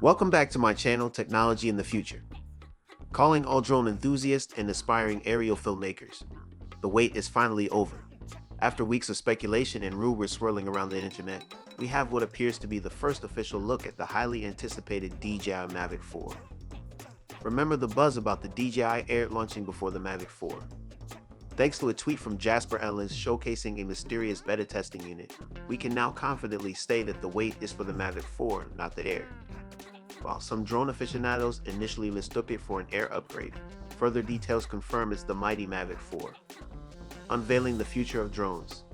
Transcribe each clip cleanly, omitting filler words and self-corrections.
Welcome back to my channel, Technology in the Future. Calling all drone enthusiasts and aspiring aerial filmmakers. The wait is finally over. After weeks of speculation and rumors swirling around the internet, we have what appears to be the first official look at the highly anticipated DJI Mavic 4. Remember the buzz about the DJI Air launching before the Mavic 4? Thanks to a tweet from Jasper Ellens showcasing a mysterious beta testing unit, we can now confidently say that the wait is for the Mavic 4, not the Air. While some drone aficionados initially mistook it for an Air upgrade, further details confirm it's the mighty Mavic 4. Unveiling the future of drones.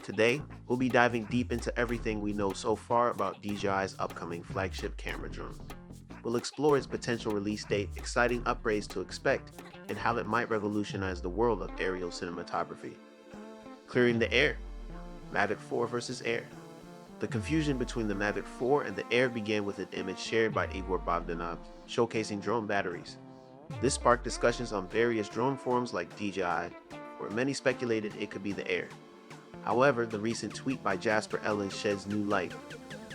Today, we'll be diving deep into everything we know so far about DJI's upcoming flagship camera drone. We'll explore its potential release date, exciting upgrades to expect, and how it might revolutionize the world of aerial cinematography. Clearing the air. Mavic 4 versus Air. The confusion between the Mavic 4 and the Air began with an image shared by Igor Bogdanov showcasing drone batteries. This sparked discussions on various drone forums like DJI, where many speculated it could be the Air. However, the recent tweet by Jasper Ellens sheds new light.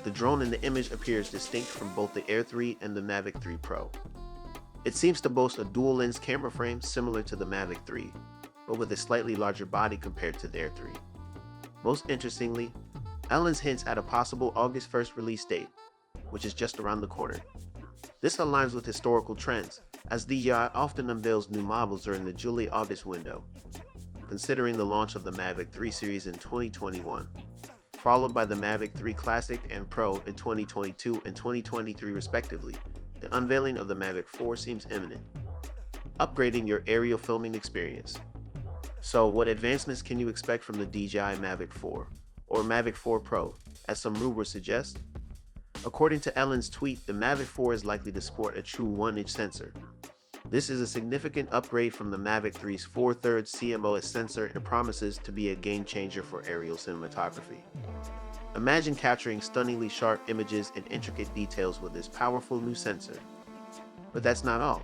The drone in the image appears distinct from both the Air 3 and the Mavic 3 Pro. It seems to boast a dual-lens camera frame similar to the Mavic 3, but with a slightly larger body compared to the Air 3. Most interestingly, Ellens hints at a possible August 1st release date, which is just around the corner. This aligns with historical trends, as DJI often unveils new models during the July-August window, considering the launch of the Mavic 3 series in 2021, followed by the Mavic 3 Classic and Pro in 2022 and 2023 respectively. The unveiling of the Mavic 4 seems imminent. Upgrading your aerial filming experience. So, what advancements can you expect from the DJI Mavic 4? Or Mavic 4 Pro, as some rumors suggest? According to Ellens' tweet, the Mavic 4 is likely to sport a true 1-inch sensor. This is a significant upgrade from the Mavic 3's 4/3 CMOS sensor and promises to be a game changer for aerial cinematography. Imagine capturing stunningly sharp images and intricate details with this powerful new sensor. But that's not all.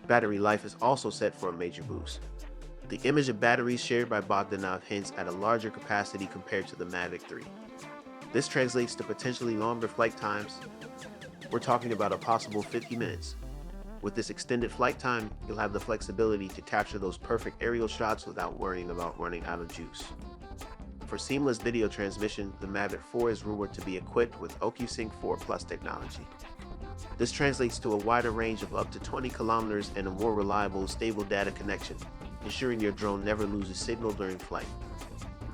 Battery life is also set for a major boost. The image of batteries shared by Bogdanov hints at a larger capacity compared to the Mavic 3. This translates to potentially longer flight times. We're talking about a possible 50 minutes. With this extended flight time, you'll have the flexibility to capture those perfect aerial shots without worrying about running out of juice. For seamless video transmission, the Mavic 4 is rumored to be equipped with OcuSync 4 Plus technology. This translates to a wider range of up to 20 kilometers and a more reliable, stable data connection, ensuring your drone never loses signal during flight.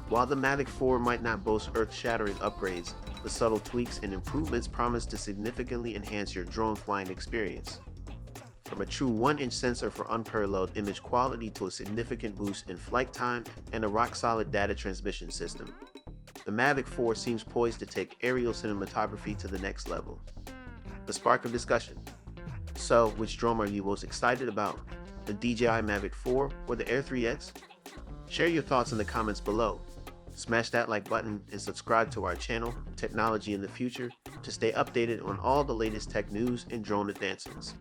While the Mavic 4 might not boast earth-shattering upgrades, the subtle tweaks and improvements promise to significantly enhance your drone flying experience. From a true 1-inch sensor for unparalleled image quality to a significant boost in flight time and a rock-solid data transmission system, the Mavic 4 seems poised to take aerial cinematography to the next level. The spark of discussion. So, which drone are you most excited about? The DJI Mavic 4 or the Air 3X? Share your thoughts in the comments below. Smash that like button and subscribe to our channel, Technology in the Future, to stay updated on all the latest tech news and drone advancements.